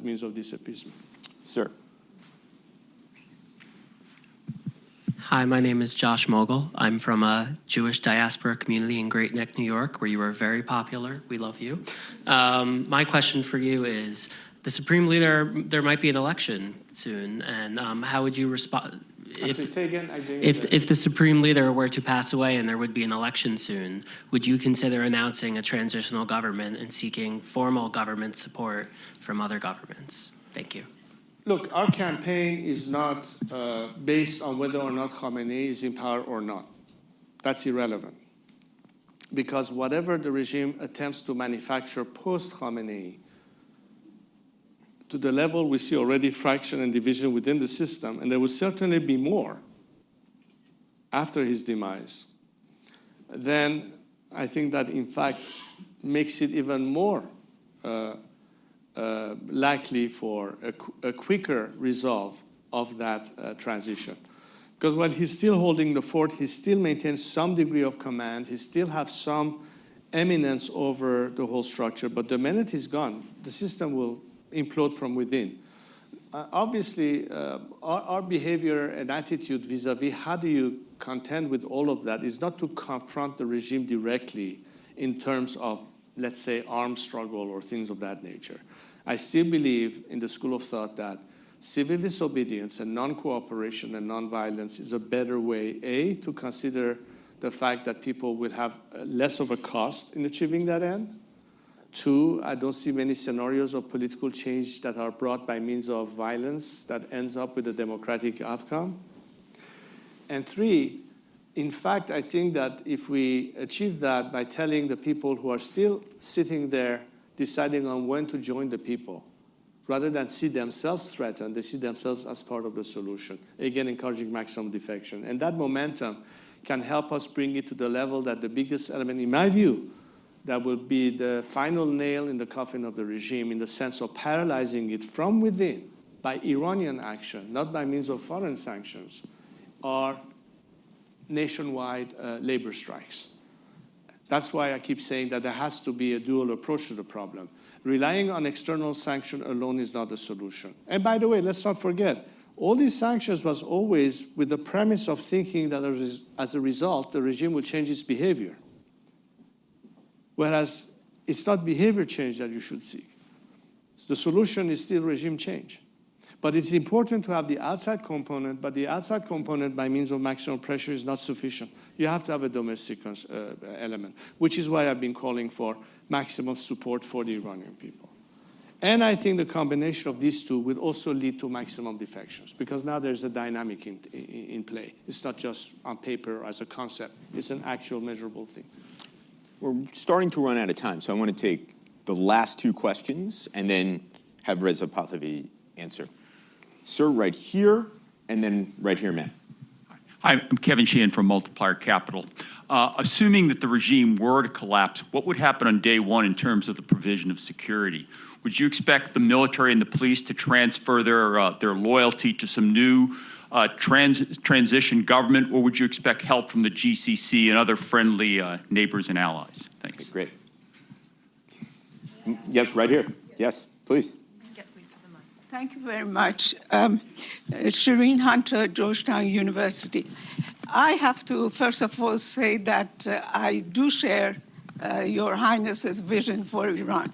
as means of disappeasement. Sir. Hi, my name is Josh Mogul. I'm from a Jewish diaspora community in Great Neck, New York, where you are very popular. We love you. My question for you is, the Supreme Leader, there might be an election soon, and how would you respond? Say again, If the Supreme Leader were to pass away and there would be an election soon, would you consider announcing a transitional government and seeking formal government support from other governments? Thank you. Look, our campaign is not based on whether or not Khamenei is in power or not. That's irrelevant. Because whatever the regime attempts to manufacture post-Khamenei, to the level we see already fraction and division within the system, and there will certainly be more after his demise, then I think that, in fact, makes it even more likely for a quicker resolve of that transition. Because while he's still holding the fort, he still maintains some degree of command, he still has some eminence over the whole structure, but the minute he's gone, the system will implode from within. Obviously, our behavior and attitude vis-a-vis how do you contend with all of that is not to confront the regime directly in terms of, let's say, armed struggle or things of that nature. I still believe in the school of thought that civil disobedience and non-cooperation and non-violence is a better way, A, to consider the fact that people will have less of a cost in achieving that end. Two, I don't see many scenarios of political change that are brought by means of violence that ends up with a democratic outcome. And three, in fact, I think that if we achieve that by telling the people who are still sitting there deciding on when to join the people, rather than see themselves threatened, they see themselves as part of the solution, again, encouraging maximum defection. And that momentum can help us bring it to the level that the biggest element, in my view, that will be the final nail in the coffin of the regime in the sense of paralyzing it from within by Iranian action, not by means of foreign sanctions, are nationwide labor strikes. That's why I keep saying that there has to be a dual approach to the problem. Relying on external sanction alone is not the solution. And by the way, let's not forget, all these sanctions was always with the premise of thinking that as a result, the regime will change its behavior. Whereas it's not behavior change that you should seek. The solution is still regime change. But it's important to have the outside component, but the outside component by means of maximum pressure is not sufficient. You have to have a domestic element, which is why I've been calling for maximum support for the Iranian people. And I think the combination of these two will also lead to maximum defections, because now there's a dynamic in play. It's not just on paper as a concept. It's an actual measurable thing. We're starting to run out of time, so I want to take the last two questions and then have Reza Pahlavi answer. Sir, right here, and then right here, ma'am. Hi, I'm Kevin Sheehan from Multiplier Capital. Assuming that the regime were to collapse, what would happen on day one in terms of the provision of security? Would you expect the military and the police to transfer their loyalty to some new transition government, or would you expect help from the GCC and other friendly neighbors and allies? Thanks. Okay, great. Yes, right here. Yes, please. Thank you very much. Shireen Hunter, Georgetown University. I have to, first of all, say that I do share Your Highness's vision for Iran.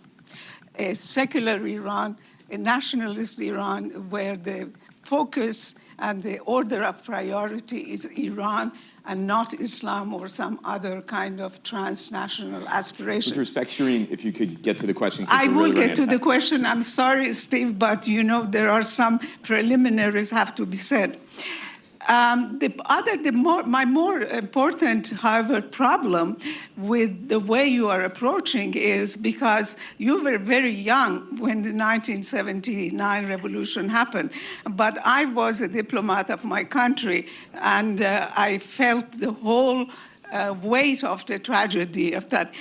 A secular Iran, a nationalist Iran, where the focus and the order of priority is Iran and not Islam or some other kind of transnational aspiration. With respect, Shireen, if you could get to the question. I will get to the question. I'm sorry, Steve, but you know there are some preliminaries have to be said. My more important, however, problem with the way you are approaching is because you were very young when the 1979 revolution happened, but I was a diplomat of my country, and I felt the whole weight of the tragedy of that.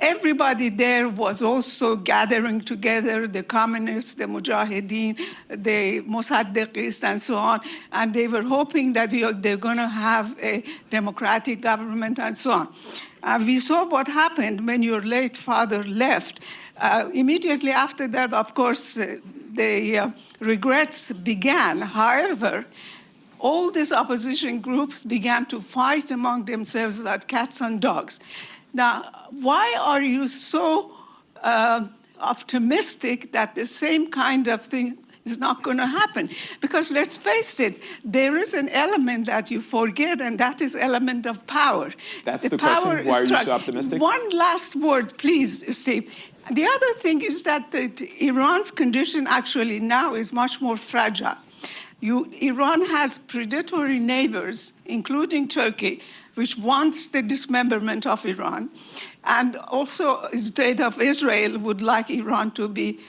Everybody there was also gathering together, the communists, the mujahideen, the Mossaddeqists, and so on, and they were hoping that they're going to have a democratic government and so on. We saw what happened when your late father left. Immediately after that, of course, the regrets began. However, all these opposition groups began to fight among themselves like cats and dogs. Now, why are you so optimistic that the same kind of thing is not going to happen? Because let's face it, there is an element that you forget, and that is element of power. That's the question. Why are you so optimistic? One last word, please, Steve. The other thing is that Iran's condition actually now is much more fragile. Iran has predatory neighbors, including Turkey, which wants the dismemberment of Iran. And also the state of Israel would like Iran to be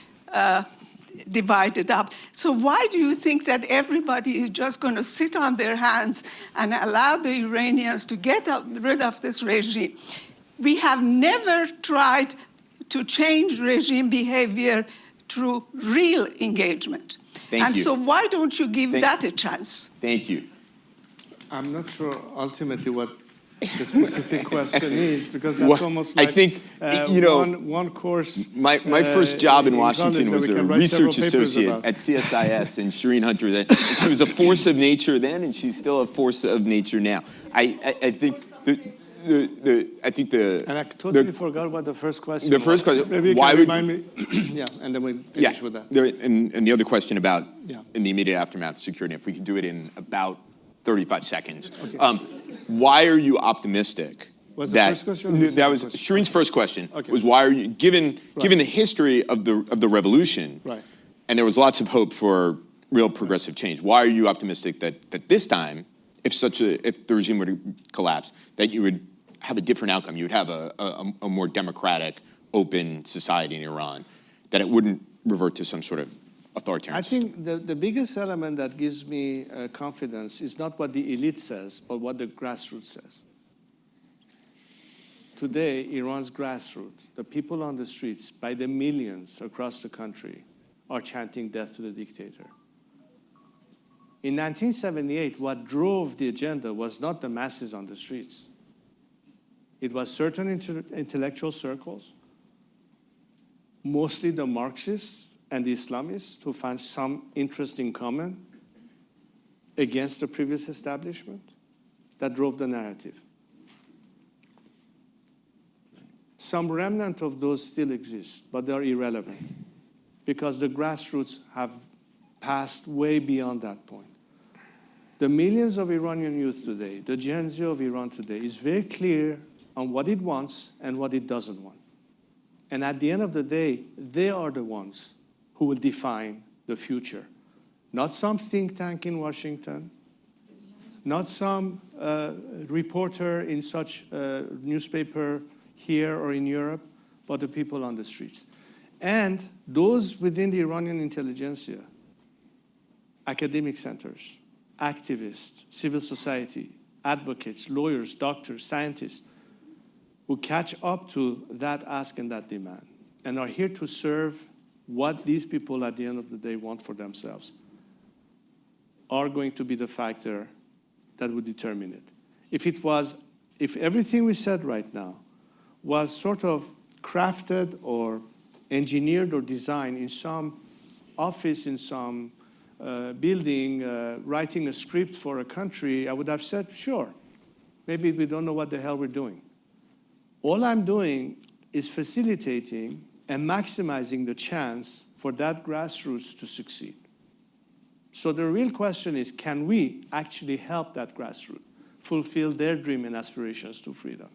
divided up. So why do you think that everybody is just going to sit on their hands and allow the Iranians to get rid of this regime? We have never tried to change regime behavior through real engagement. Thank you. So why don't you give that a chance? Thank you. I'm not sure ultimately what the specific question is, because that's almost like I think, one course. My first job in Washington college was that we a can write several research papers associate about. at CSIS, and Shireen Hunter, she was a force of nature then, and she's still a force of nature now. I think And I totally forgot what the first question The first was. question, Maybe you why can would- remind me? Yeah, and then we finish with that. And the other question about, Yeah. in the immediate aftermath, security, if we could do it in about 35 seconds. Why are you optimistic? Was the first question or the That was second question? Shireen's first question. Okay. Was why are you given the history of the revolution? Right. And there was lots of hope for real progressive change. Why are you optimistic that this time, if the regime were to collapse, that you would have a different outcome? You would have a more democratic, open society in Iran, that it wouldn't revert to some sort of authoritarian I system? think the biggest element that gives me confidence is not what the elite says, but what the grassroots says. Today, Iran's grassroots, the people on the streets, by the millions across the country, are chanting death to the dictator. In 1978, what drove the agenda was not the masses on the streets. It was certain intellectual circles, mostly the Marxists and the Islamists, who found some interest in common against the previous establishment, that drove the narrative. Some remnant of those still exist, but they're irrelevant because the grassroots have passed way beyond that point. The millions of Iranian youth today, the Gen Z of Iran today, is very clear on what it wants and what it doesn't want. And at the end of the day, they are the ones who will define the future. Not some think tank in Washington, not some reporter in such a newspaper here or in Europe, but the people on the streets. And those within the Iranian intelligentsia, academic centers, activists, civil society, advocates, lawyers, doctors, scientists, who catch up to that ask and that demand and are here to serve what these people at the end of the day want for themselves, are going to be the factor that would determine it. If everything we said right now was sort of crafted or engineered or designed in some office, in some building, writing a script for a country, I would have said, sure, maybe we don't know what the hell we're doing. All I'm doing is facilitating and maximizing the chance for that grassroots to succeed. So the real question is, can we actually help that grassroots fulfill their dream and aspirations to freedom?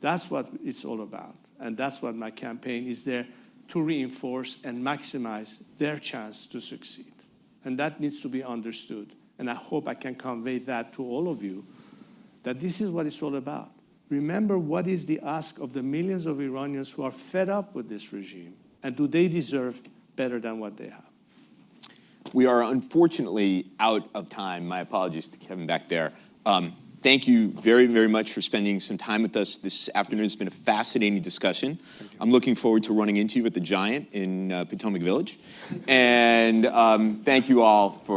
That's what it's all about. And that's what my campaign is there to reinforce and maximize their chance to succeed. And that needs to be understood. And I hope I can convey that to all of you, that this is what it's all about. Remember what is the ask of the millions of Iranians who are fed up with this regime, and do they deserve better than what they have? We are unfortunately out of time. My apologies to Kevin back there. Thank you very, very much for spending some time with us this afternoon. It's been a fascinating discussion. I'm looking forward to running into you at the Giant in Potomac Village. And thank you all for